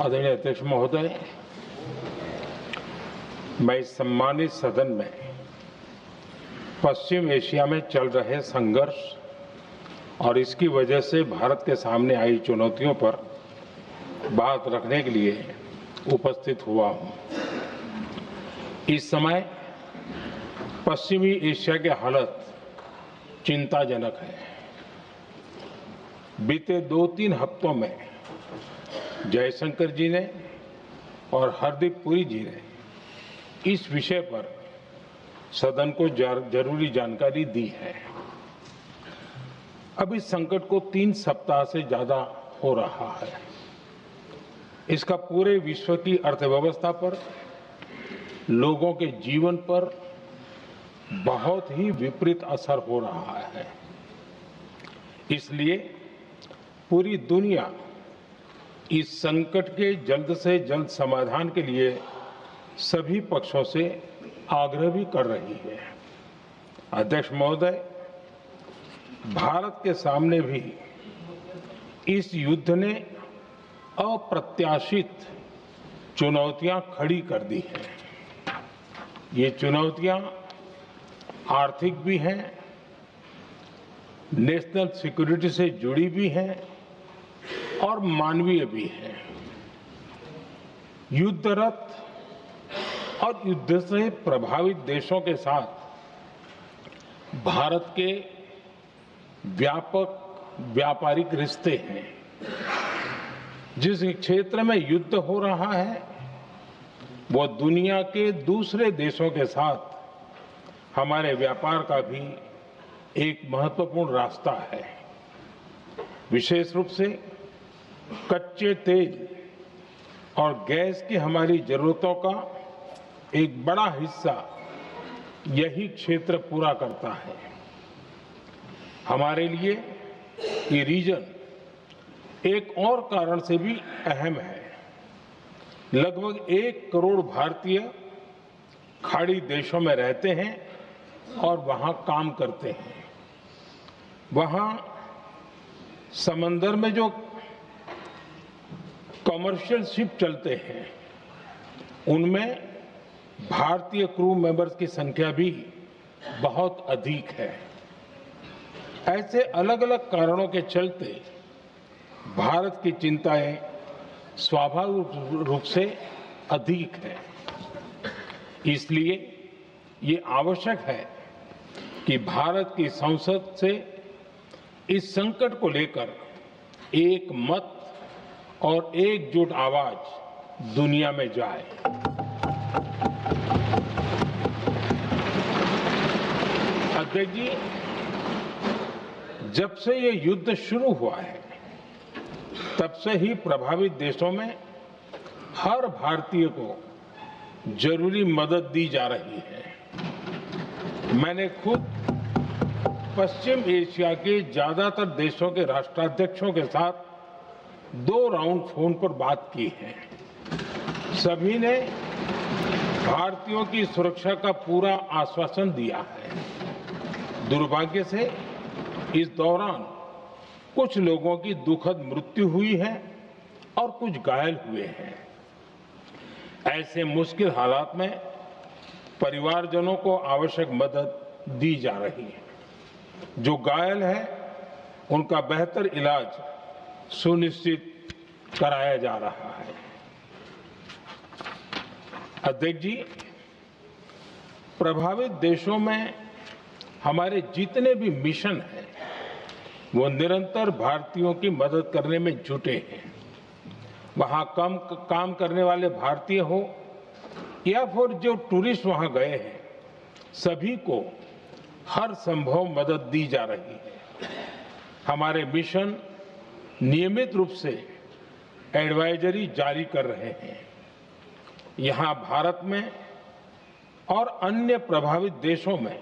आदरणीय अध्यक्ष महोदय, मैं इस सम्मानित सदन में पश्चिम एशिया में चल रहे संघर्ष और इसकी वजह से भारत के सामने आई चुनौतियों पर बात रखने के लिए उपस्थित हुआ हूं। इस समय पश्चिमी एशिया की हालत चिंताजनक है। बीते 2-3 हफ्तों में जयशंकर जी ने और हरदीप पुरी जी ने इस विषय पर सदन को जरूरी जानकारी दी है। अब इस संकट को 3 सप्ताह से ज्यादा हो रहा है। इसका पूरे विश्व की अर्थव्यवस्था पर, लोगों के जीवन पर बहुत ही विपरीत असर हो रहा है। इसलिए पूरी दुनिया इस संकट के जल्द से जल्द समाधान के लिए सभी पक्षों से आग्रह भी कर रही है। अध्यक्ष महोदय, भारत के सामने भी इस युद्ध ने अप्रत्याशित चुनौतियां खड़ी कर दी हैं। ये चुनौतियां आर्थिक भी हैं, नेशनल सिक्योरिटी से जुड़ी भी हैं और मानवीय भी है। युद्धरत और युद्ध से प्रभावित देशों के साथ भारत के व्यापक व्यापारिक रिश्ते हैं। जिस क्षेत्र में युद्ध हो रहा है वो दुनिया के दूसरे देशों के साथ हमारे व्यापार का भी एक महत्वपूर्ण रास्ता है। विशेष रूप से कच्चे तेल और गैस की हमारी जरूरतों का एक बड़ा हिस्सा यही क्षेत्र पूरा करता है। हमारे लिए ये रीजन एक और कारण से भी अहम है। लगभग 1 करोड़ भारतीय खाड़ी देशों में रहते हैं और वहां काम करते हैं। वहां समंदर में जो कमर्शियल शिप चलते हैं उनमें भारतीय क्रू मेंबर्स की संख्या भी बहुत अधिक है। ऐसे अलग अलग कारणों के चलते भारत की चिंताएं स्वाभाविक रूप से अधिक है। इसलिए ये आवश्यक है कि भारत की संसद से इस संकट को लेकर एक मत और एकजुट आवाज दुनिया में जाए। अध्यक्ष जी, जब से ये युद्ध शुरू हुआ है तब से ही प्रभावित देशों में हर भारतीय को जरूरी मदद दी जा रही है। मैंने खुद पश्चिम एशिया के ज्यादातर देशों के राष्ट्राध्यक्षों के साथ 2 राउंड फोन पर बात की है। सभी ने भारतीयों की सुरक्षा का पूरा आश्वासन दिया है। दुर्भाग्य से इस दौरान कुछ लोगों की दुखद मृत्यु हुई है और कुछ घायल हुए हैं। ऐसे मुश्किल हालात में परिवारजनों को आवश्यक मदद दी जा रही है। जो घायल है उनका बेहतर इलाज सुनिश्चित कराया जा रहा है। अध्यक्ष जी, प्रभावित देशों में हमारे जितने भी मिशन हैं वो निरंतर भारतीयों की मदद करने में जुटे हैं। वहां काम करने वाले भारतीय हो या फिर जो टूरिस्ट वहां गए हैं, सभी को हर संभव मदद दी जा रही है। हमारे मिशन नियमित रूप से एडवाइजरी जारी कर रहे हैं। यहां भारत में और अन्य प्रभावित देशों में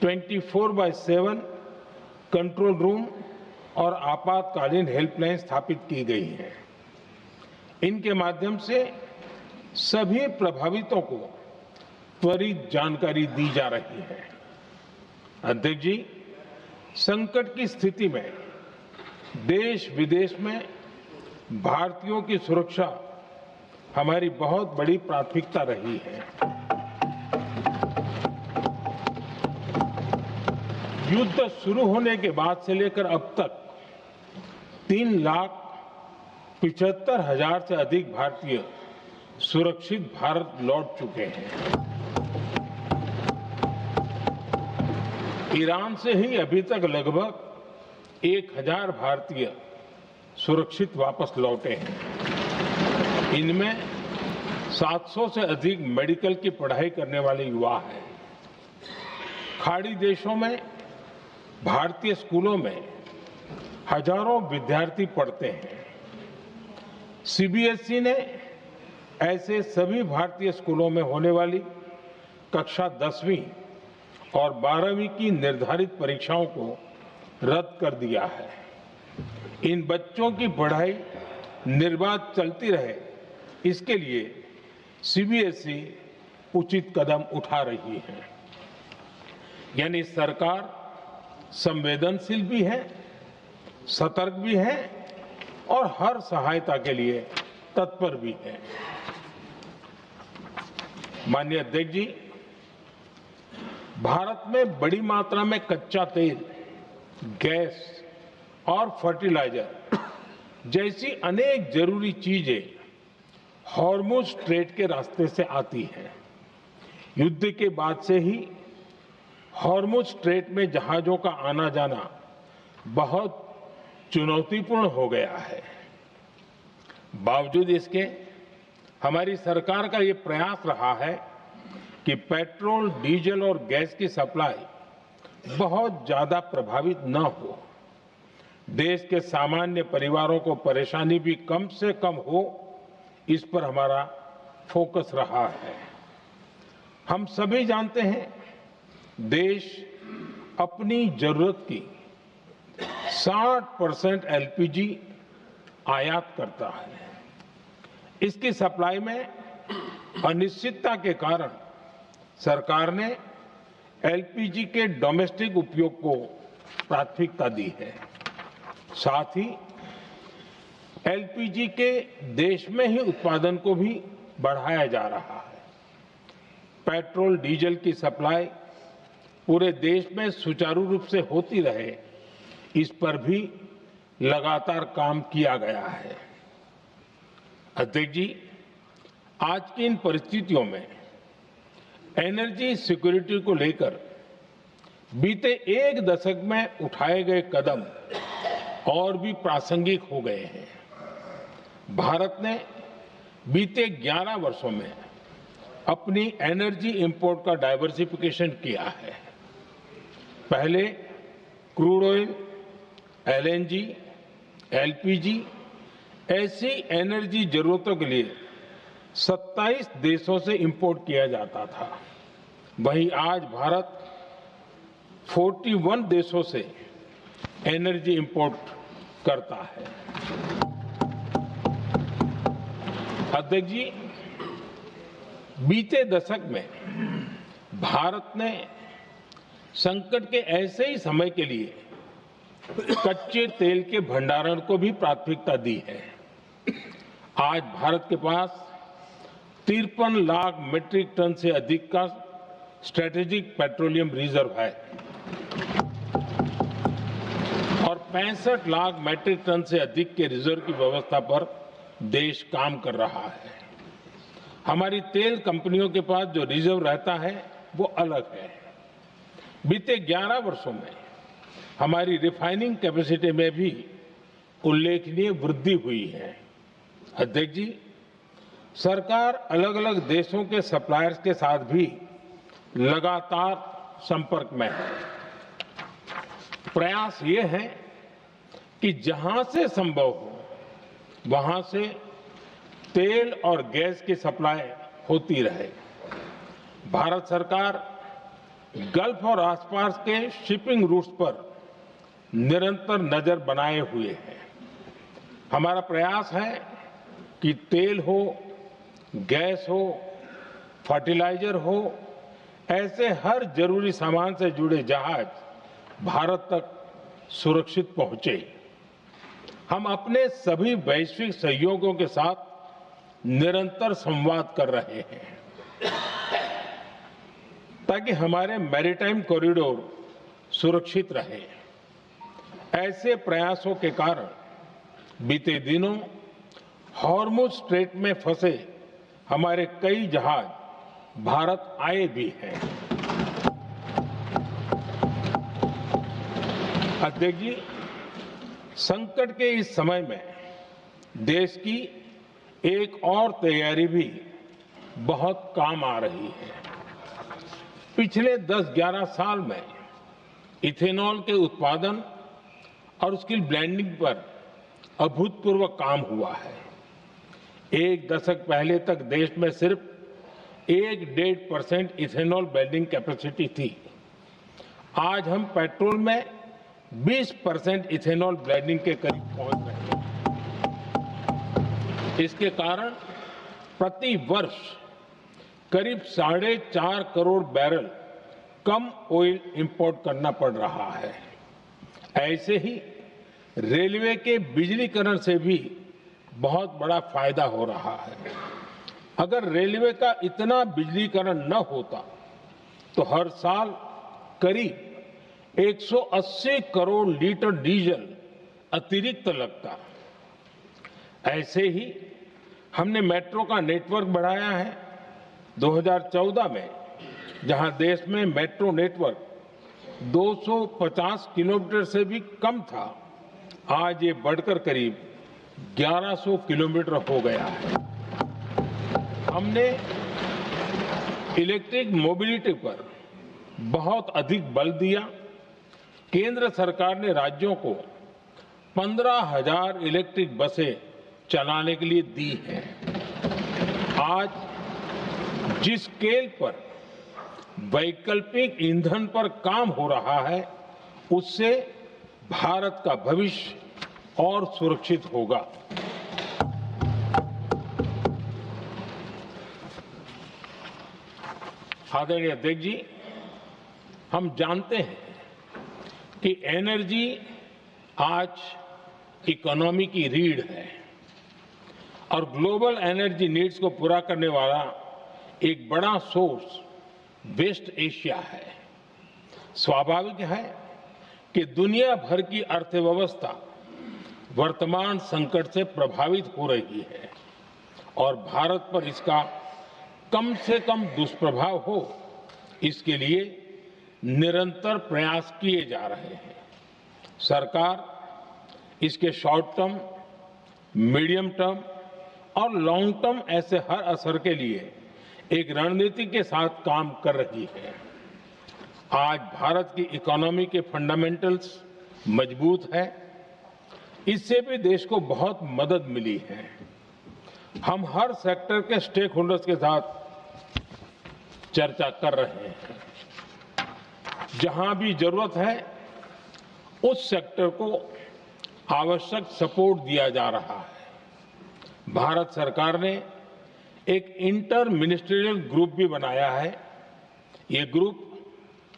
24/7 कंट्रोल रूम और आपातकालीन हेल्पलाइन स्थापित की गई है। इनके माध्यम से सभी प्रभावितों को त्वरित जानकारी दी जा रही है। अध्यक्ष जी, संकट की स्थिति में देश विदेश में भारतीयों की सुरक्षा हमारी बहुत बड़ी प्राथमिकता रही है। युद्ध शुरू होने के बाद से लेकर अब तक 3,75,000 से अधिक भारतीय सुरक्षित भारत लौट चुके हैं। ईरान से ही अभी तक लगभग 1,000 भारतीय सुरक्षित वापस लौटे हैं। इनमें 700 से अधिक मेडिकल की पढ़ाई करने वाले युवा हैं। खाड़ी देशों में भारतीय स्कूलों में हजारों विद्यार्थी पढ़ते हैं। सीबीएसई ने ऐसे सभी भारतीय स्कूलों में होने वाली कक्षा 10वीं और 12वीं की निर्धारित परीक्षाओं को रद्द कर दिया है। इन बच्चों की पढ़ाई निर्बाध चलती रहे, इसके लिए सीबीएसई उचित कदम उठा रही है। यानी सरकार संवेदनशील भी है, सतर्क भी है और हर सहायता के लिए तत्पर भी है। माननीय अध्यक्ष जी, भारत में बड़ी मात्रा में कच्चा तेल, गैस और फर्टिलाइजर जैसी अनेक जरूरी चीजें हॉर्मुज स्ट्रेट के रास्ते से आती हैं। युद्ध के बाद से ही हॉर्मुज स्ट्रेट में जहाजों का आना जाना बहुत चुनौतीपूर्ण हो गया है। बावजूद इसके हमारी सरकार का ये प्रयास रहा है कि पेट्रोल, डीजल और गैस की सप्लाई बहुत ज्यादा प्रभावित न हो। देश के सामान्य परिवारों को परेशानी भी कम से कम हो, इस पर हमारा फोकस रहा है। हम सभी जानते हैं, देश अपनी जरूरत की 60% एलपीजी आयात करता है। इसकी सप्लाई में अनिश्चितता के कारण सरकार ने एलपीजी के डोमेस्टिक उपयोग को प्राथमिकता दी है। साथ ही एलपीजी के देश में ही उत्पादन को भी बढ़ाया जा रहा है। पेट्रोल, डीजल की सप्लाई पूरे देश में सुचारू रूप से होती रहे, इस पर भी लगातार काम किया गया है। अध्यक्ष जी, आज की इन परिस्थितियों में एनर्जी सिक्योरिटी को लेकर बीते एक दशक में उठाए गए कदम और भी प्रासंगिक हो गए हैं। भारत ने बीते 11 वर्षों में अपनी एनर्जी इंपोर्ट का डाइवर्सिफिकेशन किया है। पहले क्रूड ऑयल, एलएनजी, एलपीजी ऐसी एनर्जी जरूरतों के लिए 27 देशों से इंपोर्ट किया जाता था। वहीं आज भारत 41 देशों से एनर्जी इंपोर्ट करता है। अध्यक्ष जी, बीते दशक में भारत ने संकट के ऐसे ही समय के लिए कच्चे तेल के भंडारण को भी प्राथमिकता दी है। आज भारत के पास 53 लाख मीट्रिक टन से अधिक का स्ट्रेटेजिक पेट्रोलियम रिजर्व है और 65 लाख मीट्रिक टन से अधिक के रिजर्व की व्यवस्था पर देश काम कर रहा है। हमारी तेल कंपनियों के पास जो रिजर्व रहता है वो अलग है। बीते 11 वर्षों में हमारी रिफाइनिंग कैपेसिटी में भी उल्लेखनीय वृद्धि हुई है। अध्यक्ष जी, सरकार अलग अलग देशों के सप्लायर्स के साथ भी लगातार संपर्क में है। प्रयास ये है कि जहां से संभव हो वहां से तेल और गैस की सप्लाई होती रहे। भारत सरकार गल्फ और आसपास के शिपिंग रूट्स पर निरंतर नजर बनाए हुए है। हमारा प्रयास है कि तेल हो, गैस हो, फर्टिलाइजर हो, ऐसे हर जरूरी सामान से जुड़े जहाज भारत तक सुरक्षित पहुंचे। हम अपने सभी वैश्विक सहयोगियों के साथ निरंतर संवाद कर रहे हैं ताकि हमारे मैरीटाइम कॉरिडोर सुरक्षित रहे। ऐसे प्रयासों के कारण बीते दिनों हॉर्मुज स्ट्रेट में फंसे हमारे कई जहाज भारत आए भी हैं। अध्यक्ष जी, संकट के इस समय में देश की एक और तैयारी भी बहुत काम आ रही है। पिछले 10-11 साल में इथेनॉल के उत्पादन और उसकी ब्लेंडिंग पर अभूतपूर्व काम हुआ है। एक दशक पहले तक देश में सिर्फ 1-1.5% इथेनॉल ब्लेंडिंग कैपेसिटी थी। आज हम पेट्रोल में 20% इथेनॉल ब्लेंडिंग के करीब पहुंच रहे हैं। इसके कारण प्रति वर्ष करीब 4.5 करोड़ बैरल कम ऑयल इंपोर्ट करना पड़ रहा है। ऐसे ही रेलवे के बिजलीकरण से भी बहुत बड़ा फायदा हो रहा है। अगर रेलवे का इतना बिजलीकरण न होता तो हर साल करीब 180 करोड़ लीटर डीजल अतिरिक्त लगता। ऐसे ही हमने मेट्रो का नेटवर्क बढ़ाया है। 2014 में जहां देश में मेट्रो नेटवर्क 250 किलोमीटर से भी कम था, आज ये बढ़कर करीब 1100 किलोमीटर हो गया है। हमने इलेक्ट्रिक मोबिलिटी पर बहुत अधिक बल दिया। केंद्र सरकार ने राज्यों को 15,000 इलेक्ट्रिक बसें चलाने के लिए दी हैं। आज जिस स्केल पर वैकल्पिक ईंधन पर काम हो रहा है, उससे भारत का भविष्य और सुरक्षित होगा। आदरणीय अध्यक्ष जी, हम जानते हैं कि एनर्जी आज इकोनॉमी की रीढ़ है और ग्लोबल एनर्जी नीड्स को पूरा करने वाला एक बड़ा सोर्स वेस्ट एशिया है। स्वाभाविक है कि दुनिया भर की अर्थव्यवस्था वर्तमान संकट से प्रभावित हो रही है और भारत पर इसका कम से कम दुष्प्रभाव हो, इसके लिए निरंतर प्रयास किए जा रहे हैं। सरकार इसके शॉर्ट टर्म, मीडियम टर्म और लॉन्ग टर्म ऐसे हर असर के लिए एक रणनीति के साथ काम कर रही है। आज भारत की इकोनॉमी के फंडामेंटल्स मजबूत है। इससे भी देश को बहुत मदद मिली है। हम हर सेक्टर के स्टेक होल्डर्स के साथ चर्चा कर रहे हैं। जहां भी जरूरत है उस सेक्टर को आवश्यक सपोर्ट दिया जा रहा है। भारत सरकार ने एक इंटर मिनिस्ट्रियल ग्रुप भी बनाया है। ये ग्रुप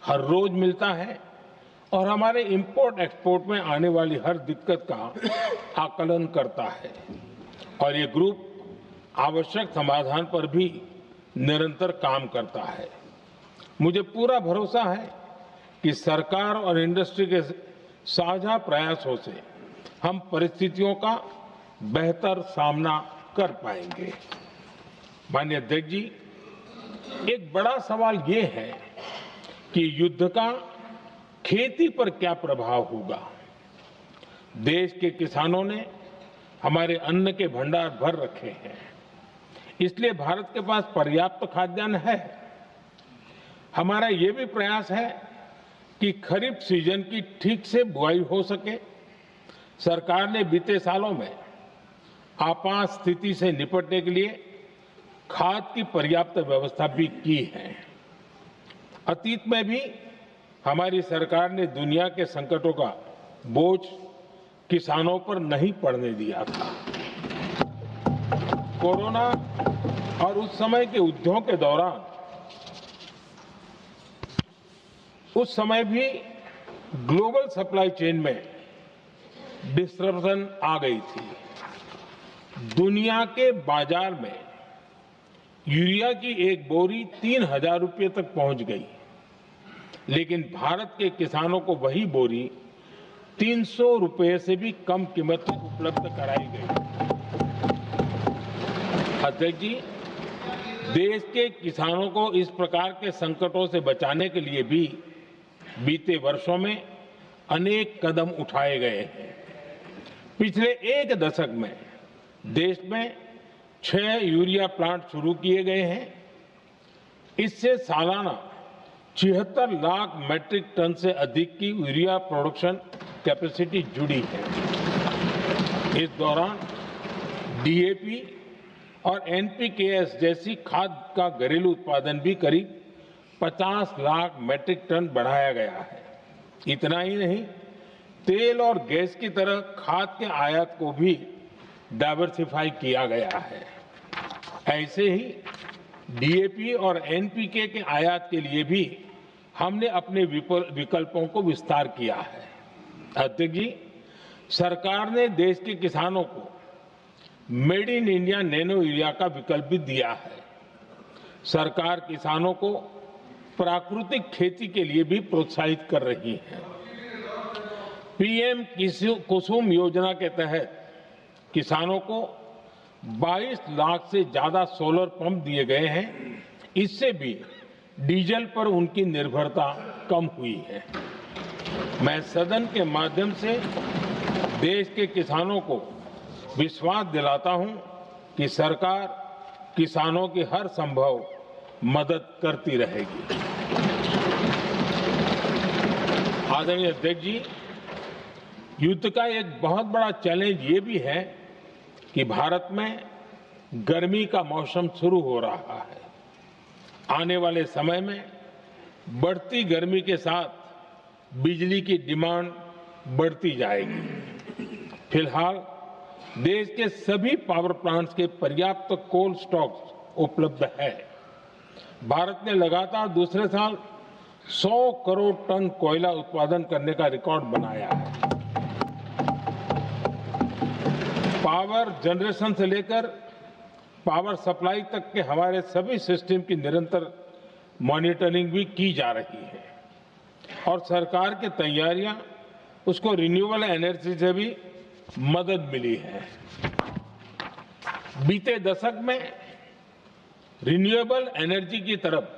हर रोज मिलता है और हमारे इंपोर्ट एक्सपोर्ट में आने वाली हर दिक्कत का आकलन करता है और ये ग्रुप आवश्यक समाधान पर भी निरंतर काम करता है। मुझे पूरा भरोसा है कि सरकार और इंडस्ट्री के साझा प्रयासों से हम परिस्थितियों का बेहतर सामना कर पाएंगे। माननीय अध्यक्ष जी, एक बड़ा सवाल ये है कि युद्ध का खेती पर क्या प्रभाव होगा। देश के किसानों ने हमारे अन्न के भंडार भर रखे हैं, इसलिए भारत के पास पर्याप्त खाद्यान्न है। हमारा ये भी प्रयास है कि खरीफ सीजन की ठीक से बुआई हो सके। सरकार ने बीते सालों में आपात स्थिति से निपटने के लिए खाद की पर्याप्त व्यवस्था भी की है। अतीत में भी हमारी सरकार ने दुनिया के संकटों का बोझ किसानों पर नहीं पड़ने दिया था। कोरोना और उस समय के युद्धों के दौरान उस समय भी ग्लोबल सप्लाई चेन में डिस्ट्रप्शन आ गई थी। दुनिया के बाजार में यूरिया की एक बोरी 3,000 रुपये तक पहुंच गई, लेकिन भारत के किसानों को वही बोरी 300 रुपये से भी कम कीमत में उपलब्ध कराई गई। अध्यक्ष जी, देश के किसानों को इस प्रकार के संकटों से बचाने के लिए भी बीते वर्षों में अनेक कदम उठाए गए हैं। पिछले एक दशक में देश में 6 यूरिया प्लांट शुरू किए गए हैं। इससे सालाना 76 लाख मैट्रिक टन से अधिक की यूरिया प्रोडक्शन कैपेसिटी जुड़ी है। इस दौरान डीएपी और एनपीकेएस जैसी खाद का घरेलू उत्पादन भी करीब 50 लाख मैट्रिक टन बढ़ाया गया है। इतना ही नहीं, तेल और गैस की तरह खाद के आयात को भी डाइवर्सिफाई किया गया है। ऐसे ही डीएपी और एनपीके के आयात के लिए भी हमने अपने विकल्पों को विस्तार किया है। अध्यक्ष जी, सरकार ने देश के किसानों को made in India nano urea का विकल्प भी दिया है। सरकार किसानों को प्राकृतिक खेती के लिए भी प्रोत्साहित कर रही है। पीएम कुसुम योजना के तहत किसानों को 22 लाख से ज्यादा सोलर पंप दिए गए हैं। इससे भी डीजल पर उनकी निर्भरता कम हुई है। मैं सदन के माध्यम से देश के किसानों को विश्वास दिलाता हूं कि सरकार किसानों की हर संभव मदद करती रहेगी। आदरणीय अध्यक्ष जी, युद्ध का एक बहुत बड़ा चैलेंज ये भी है कि भारत में गर्मी का मौसम शुरू हो रहा है। आने वाले समय में बढ़ती गर्मी के साथ बिजली की डिमांड बढ़ती जाएगी। फिलहाल देश के सभी पावर प्लांट्स के पर्याप्त कोल स्टॉक्स उपलब्ध है। भारत ने लगातार दूसरे साल 100 करोड़ टन कोयला उत्पादन करने का रिकॉर्ड बनाया है। पावर जनरेशन से लेकर पावर सप्लाई तक के हमारे सभी सिस्टम की निरंतर मॉनिटरिंग भी की जा रही है और सरकार की तैयारियां उसको रिन्यूएबल एनर्जी से भी मदद मिली है। बीते दशक में रिन्यूएबल एनर्जी की तरफ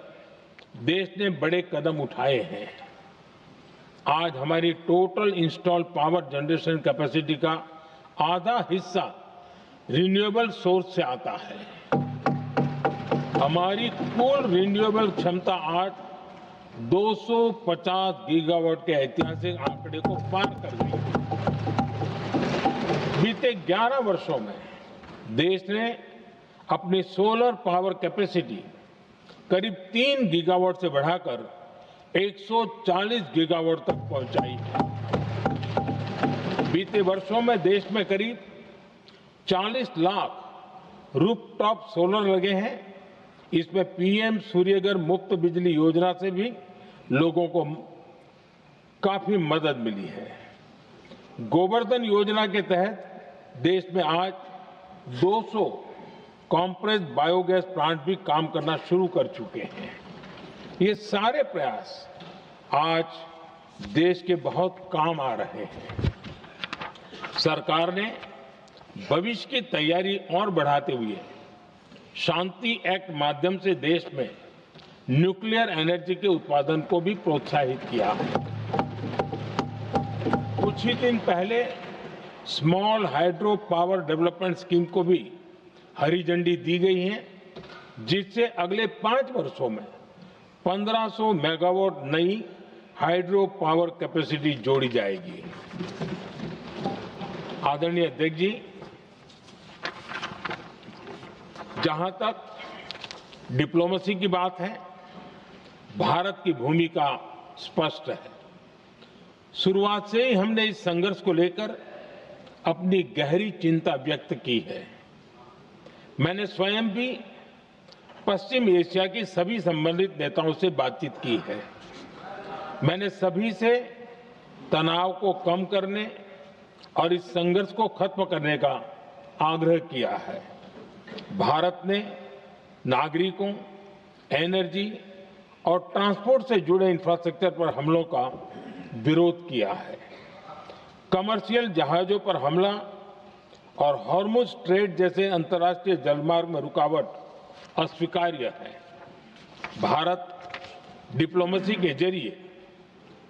देश ने बड़े कदम उठाए हैं। आज हमारी total install power generation capacity का आधा हिस्सा रिन्यूएबल सोर्स से आता है। हमारी कुल रिन्यूएबल क्षमता आज 250 गीगावाट के ऐतिहासिक आंकड़े को पार कर गई है। बीते 11 वर्षों में देश ने अपनी सोलर पावर कैपेसिटी करीब 3 गीगावाट से बढ़ाकर 140 गीगावाट तक पहुंचाई है। बीते वर्षों में देश में करीब 40 लाख रूफटॉप सोलर लगे हैं। इसमें पीएम सूर्यघर मुफ्त बिजली योजना से भी लोगों को काफी मदद मिली है। गोवर्धन योजना के तहत देश में आज 200 कॉम्प्रेस्ड बायोगैस प्लांट भी काम करना शुरू कर चुके हैं। ये सारे प्रयास आज देश के बहुत काम आ रहे हैं। सरकार ने भविष्य की तैयारी और बढ़ाते हुए शांति एक्ट माध्यम से देश में न्यूक्लियर एनर्जी के उत्पादन को भी प्रोत्साहित किया है। कुछ ही दिन पहले small hydro power development scheme को भी हरी झंडी दी गई है, जिससे अगले 5 वर्षों में 1500 मेगावाट नई हाइड्रो पावर कैपेसिटी जोड़ी जाएगी। आदरणीय अध्यक्ष जी, जहां तक डिप्लोमेसी की बात है, भारत की भूमिका स्पष्ट है। शुरुआत से ही हमने इस संघर्ष को लेकर अपनी गहरी चिंता व्यक्त की है। मैंने स्वयं भी पश्चिम एशिया की सभी संबंधित नेताओं से बातचीत की है। मैंने सभी से तनाव को कम करने और इस संघर्ष को खत्म करने का आग्रह किया है। भारत ने नागरिकों, एनर्जी और ट्रांसपोर्ट से जुड़े इंफ्रास्ट्रक्चर पर हमलों का विरोध किया है। कमर्शियल जहाजों पर हमला और हॉर्मुज स्ट्रेट जैसे अंतर्राष्ट्रीय जलमार्ग में रुकावट अस्वीकार्य है। भारत डिप्लोमेसी के जरिए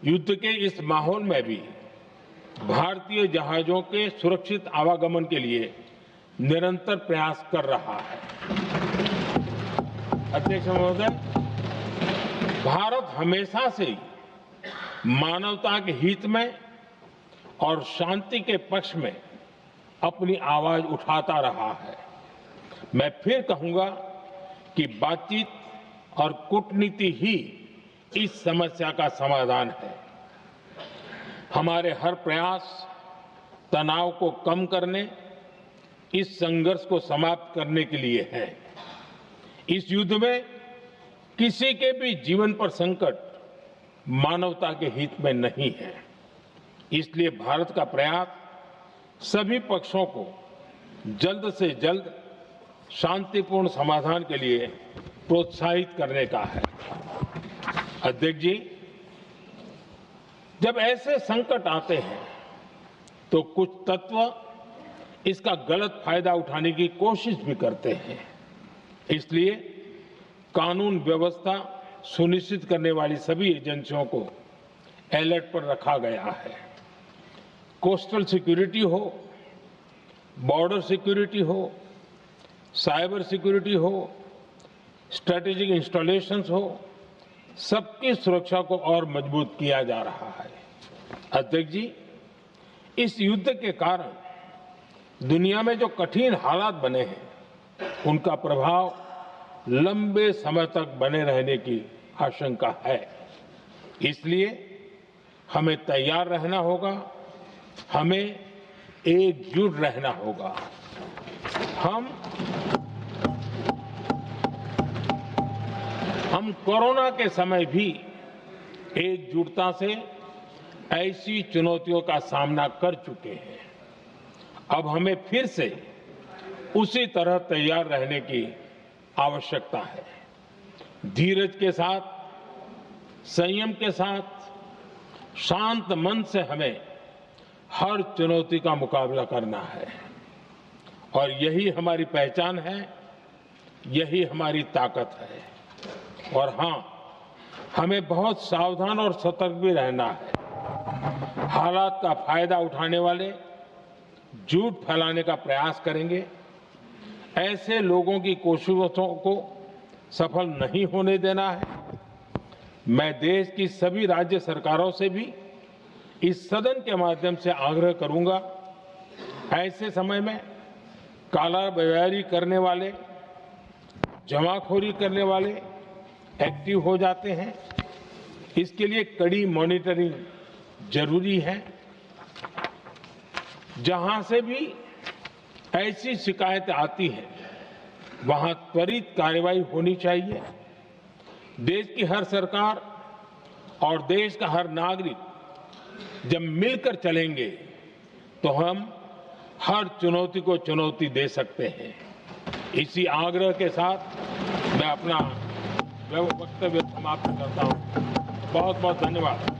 युद्ध के इस माहौल में भी भारतीय जहाजों के सुरक्षित आवागमन के लिए निरंतर प्रयास कर रहा है। अध्यक्ष महोदय, भारत हमेशा से ही मानवता के हित में और शांति के पक्ष में अपनी आवाज उठाता रहा है। मैं फिर कहूंगा कि बातचीत और कूटनीति ही इस समस्या का समाधान है। हमारे हर प्रयास तनाव को कम करने, इस संघर्ष को समाप्त करने के लिए है। इस युद्ध में किसी के भी जीवन पर संकट मानवता के हित में नहीं है। इसलिए भारत का प्रयास सभी पक्षों को जल्द से जल्द शांतिपूर्ण समाधान के लिए प्रोत्साहित करने का है। अध्यक्ष जी, जब ऐसे संकट आते हैं तो कुछ तत्व इसका गलत फायदा उठाने की कोशिश भी करते हैं। इसलिए कानून व्यवस्था सुनिश्चित करने वाली सभी एजेंसियों को अलर्ट पर रखा गया है। कोस्टल सिक्योरिटी हो, बॉर्डर सिक्योरिटी हो, साइबर सिक्योरिटी हो, स्ट्रेटेजिक इंस्टॉलेशंस हो, सबकी सुरक्षा को और मजबूत किया जा रहा है। अध्यक्ष जी, इस युद्ध के कारण दुनिया में जो कठिन हालात बने हैं, उनका प्रभाव लंबे समय तक बने रहने की आशंका है। इसलिए हमें तैयार रहना होगा, हमें एकजुट रहना होगा। हम कोरोना के समय भी एकजुटता से ऐसी चुनौतियों का सामना कर चुके हैं। अब हमें फिर से उसी तरह तैयार रहने की आवश्यकता है। धीरज के साथ, संयम के साथ, शांत मन से हमें हर चुनौती का मुकाबला करना है और यही हमारी पहचान है, यही हमारी ताकत है। और हां, हमें बहुत सावधान और सतर्क भी रहना है। हालात का फायदा उठाने वाले झूठ फैलाने का प्रयास करेंगे, ऐसे लोगों की कोशिशों को सफल नहीं होने देना है। मैं देश की सभी राज्य सरकारों से भी इस सदन के माध्यम से आग्रह करूंगा, ऐसे समय में कालाबाजारी करने वाले, जमाखोरी करने वाले एक्टिव हो जाते हैं। इसके लिए कड़ी मॉनिटरिंग जरूरी है। जहां से भी ऐसी शिकायतें आती हैं, वहां त्वरित कार्रवाई होनी चाहिए। देश की हर सरकार और देश का हर नागरिक जब मिलकर चलेंगे तो हम हर चुनौती को चुनौती दे सकते हैं। इसी आग्रह के साथ मैं अपना वक्तव्य समाप्त करता हूं। बहुत बहुत धन्यवाद।